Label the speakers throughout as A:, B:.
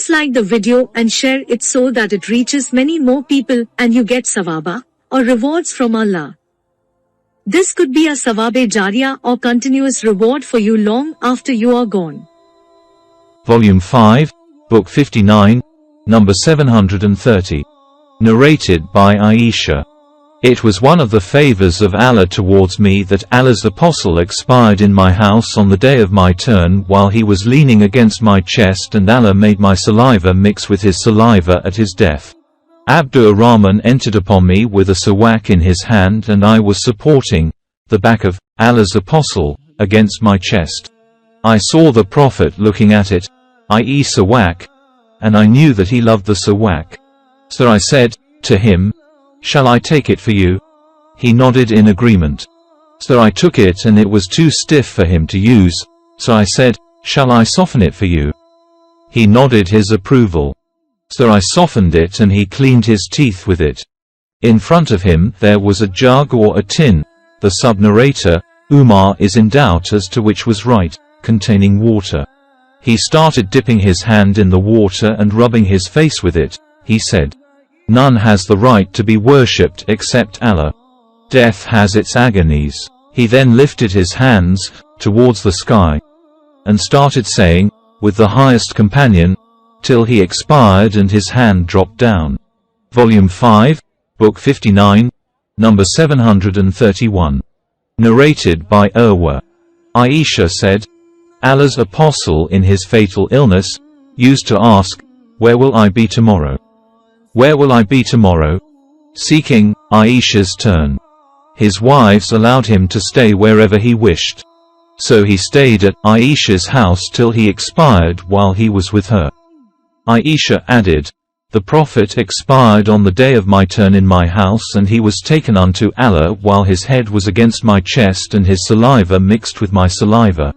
A: Please like the video and share it so that it reaches many more people and you get sawaba, or rewards from Allah. This could be a sawabe jariyah or continuous reward for you long after you are gone.
B: Volume 5, Book 59, number 730. Narrated by Aisha. It was one of the favors of Allah towards me that Allah's apostle expired in my house on the day of my turn while he was leaning against my chest, and Allah made my saliva mix with his saliva at his death. Abdur-Rahman entered upon me with a sawak in his hand, and I was supporting the back of Allah's apostle against my chest. I saw the Prophet looking at it, i.e. sawak, and I knew that he loved the sawak. So I said to him, "Shall I take it for you?" He nodded in agreement. So I took it, and it was too stiff for him to use, so I said, "Shall I soften it for you?" He nodded his approval. So I softened it, and he cleaned his teeth with it. In front of him there was a jug or a tin. The sub-narrator, Umar, is in doubt as to which was right, containing water. He started dipping his hand in the water and rubbing his face with it. He said, "None has the right to be worshipped except Allah. Death has its agonies." He then lifted his hands towards the sky and started saying, "With the highest companion," till he expired and his hand dropped down. Volume 5, Book 59, number 731. Narrated by Urwa. Aisha said, Allah's apostle in his fatal illness used to ask, "Where will I be tomorrow? Where will I be tomorrow?" seeking Aisha's turn. His wives allowed him to stay wherever he wished. So he stayed at Aisha's house till he expired while he was with her. Aisha added, "The Prophet expired on the day of my turn in my house, and he was taken unto Allah while his head was against my chest and his saliva mixed with my saliva."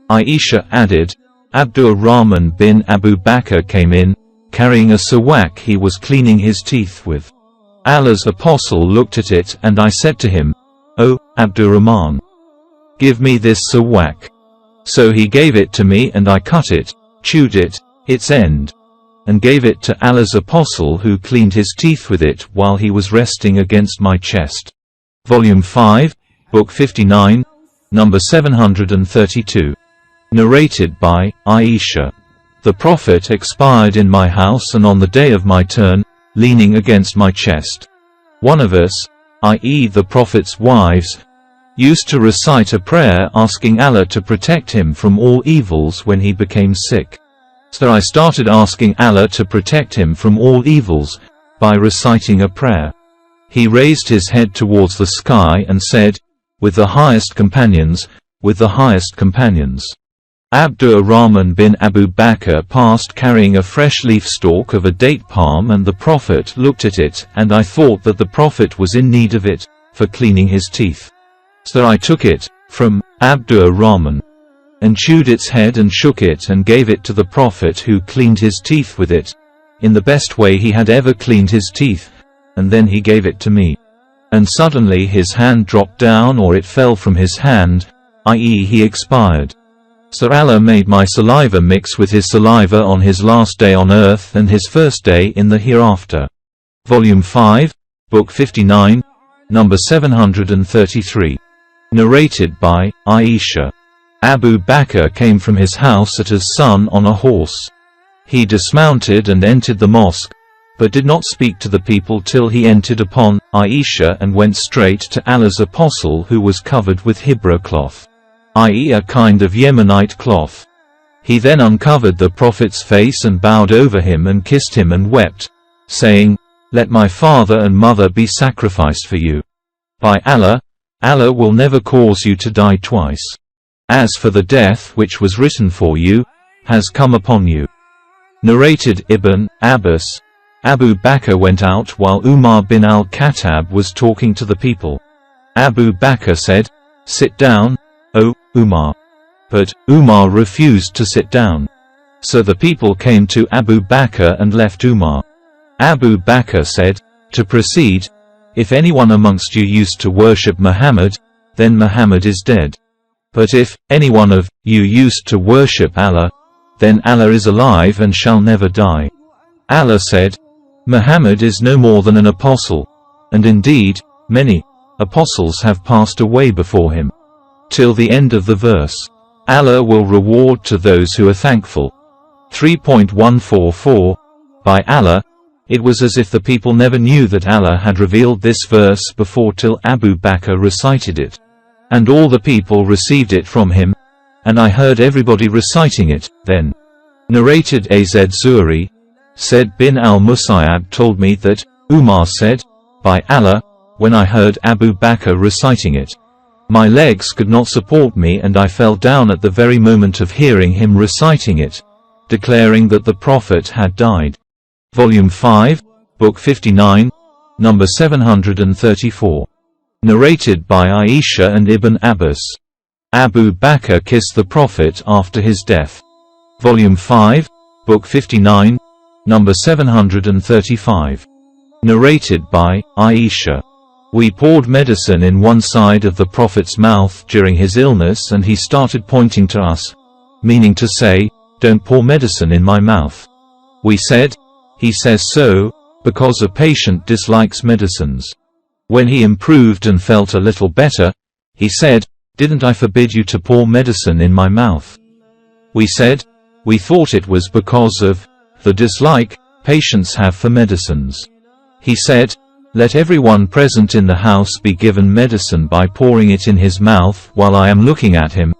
B: Aisha added, "Abdur-Rahman bin Abu Bakr came in, carrying a sawak he was cleaning his teeth with. Allah's apostle looked at it, and I said to him, 'O Abdur-Rahman, give me this sawak.' So he gave it to me, and I cut it, chewed it, its end, and gave it to Allah's apostle, who cleaned his teeth with it while he was resting against my chest." Volume 5, Book 59, number 732. Narrated by Aisha. The Prophet expired in my house, and on the day of my turn, leaning against my chest. One of us, i.e. the Prophet's wives, used to recite a prayer asking Allah to protect him from all evils when he became sick. So I started asking Allah to protect him from all evils by reciting a prayer. He raised his head towards the sky and said, "With the highest companions, with the highest companions." Abdur-Rahman bin Abu Bakr passed carrying a fresh leaf stalk of a date palm, and the Prophet looked at it, and I thought that the Prophet was in need of it for cleaning his teeth. So I took it from Abdur-Rahman and chewed its head and shook it and gave it to the Prophet, who cleaned his teeth with it in the best way he had ever cleaned his teeth, and then he gave it to me. And suddenly his hand dropped down, or it fell from his hand, i.e. he expired. So Allah made my saliva mix with his saliva on his last day on earth and his first day in the hereafter. Volume 5, Book 59, number 733. Narrated by Aisha. Abu Bakr came from his house at his son on a horse. He dismounted and entered the mosque, but did not speak to the people till he entered upon Aisha and went straight to Allah's apostle, who was covered with hibra cloth, i.e. a kind of Yemenite cloth. He then uncovered the Prophet's face and bowed over him and kissed him and wept, saying, "Let my father and mother be sacrificed for you. By Allah, Allah will never cause you to die twice. As for the death which was written for you, has come upon you." Narrated Ibn Abbas. Abu Bakr went out while Umar bin al-Khattab was talking to the people. Abu Bakr said, "Sit down, O Umar." But Umar refused to sit down. So the people came to Abu Bakr and left Umar. Abu Bakr said, "To proceed, if anyone amongst you used to worship Muhammad, then Muhammad is dead. But if anyone of you used to worship Allah, then Allah is alive and shall never die. Allah said, Muhammad is no more than an apostle, and indeed, many apostles have passed away before him. Till the end of the verse. Allah will reward to those who are thankful. 3.144 By Allah, it was as if the people never knew that Allah had revealed this verse before till Abu Bakr recited it. And all the people received it from him, and I heard everybody reciting it, then. Narrated Az Zuhri, said bin al-Musayyab told me that, Umar said, by Allah, when I heard Abu Bakr reciting it, my legs could not support me and I fell down at the very moment of hearing him reciting it, declaring that the Prophet had died. Volume 5, Book 59, number 734. Narrated by Aisha and Ibn Abbas. Abu Bakr kissed the Prophet after his death. Volume 5, Book 59, number 735. Narrated by Aisha. We poured medicine in one side of the Prophet's mouth during his illness and he started pointing to us, meaning to say, don't pour medicine in my mouth. We said, he says so, because a patient dislikes medicines. When he improved and felt a little better, he said, didn't I forbid you to pour medicine in my mouth? We said, we thought it was because of the dislike patients have for medicines. He said, let everyone present in the house be given medicine by pouring it in his mouth while I am looking at him,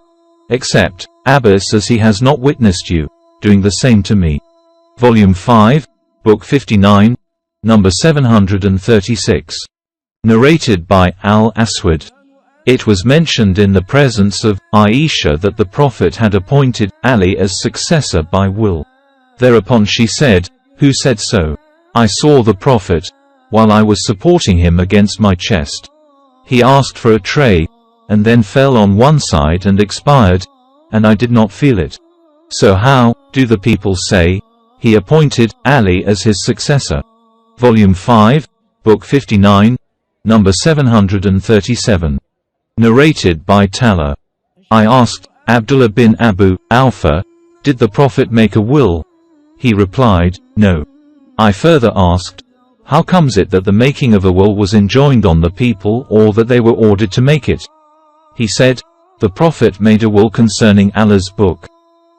B: except Abbas, as he has not witnessed you doing the same to me. Volume 5, Book 59, number 736. Narrated by Al-Aswad. It was mentioned in the presence of Aisha that the Prophet had appointed Ali as successor by will. Thereupon she said, who said so? I saw the Prophet, while I was supporting him against my chest. He asked for a tray, and then fell on one side and expired, and I did not feel it. So how do the people say, he appointed Ali as his successor? Volume 5, Book 59, number 737. Narrated by Tala. I asked Abdullah bin Abu Awfa, did the Prophet make a will? He replied, no. I further asked, how comes it that the making of a will was enjoined on the people or that they were ordered to make it? He said, the Prophet made a will concerning Allah's book.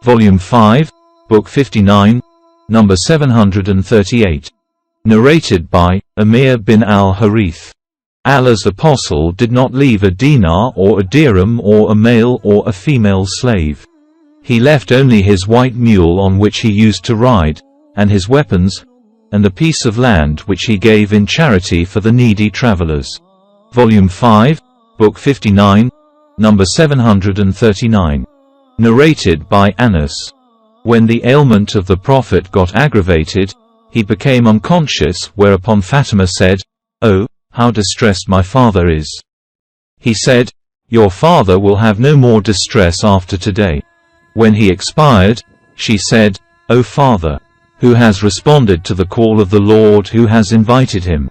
B: Volume 5, Book 59, number 738. Narrated by Amir bin al-Harith. Allah's apostle did not leave a dinar or a dirham or a male or a female slave. He left only his white mule on which he used to ride, and his weapons, and a piece of land which he gave in charity for the needy travelers. Volume 5, Book 59, number 739. Narrated by Anas. When the ailment of the Prophet got aggravated, he became unconscious, whereupon Fatima said, oh, how distressed my father is. He said, your father will have no more distress after today. When he expired, she said, O Father, who has responded to the call of the Lord who has invited him?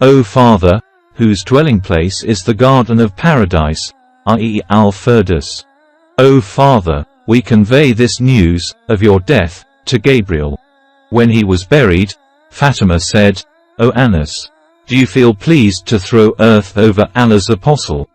B: O Father, whose dwelling place is the garden of paradise, i.e. Al-Firdaus. O Father, we convey this news of your death to Gabriel. When he was buried, Fatima said, O Anas, do you feel pleased to throw earth over Allah's apostle?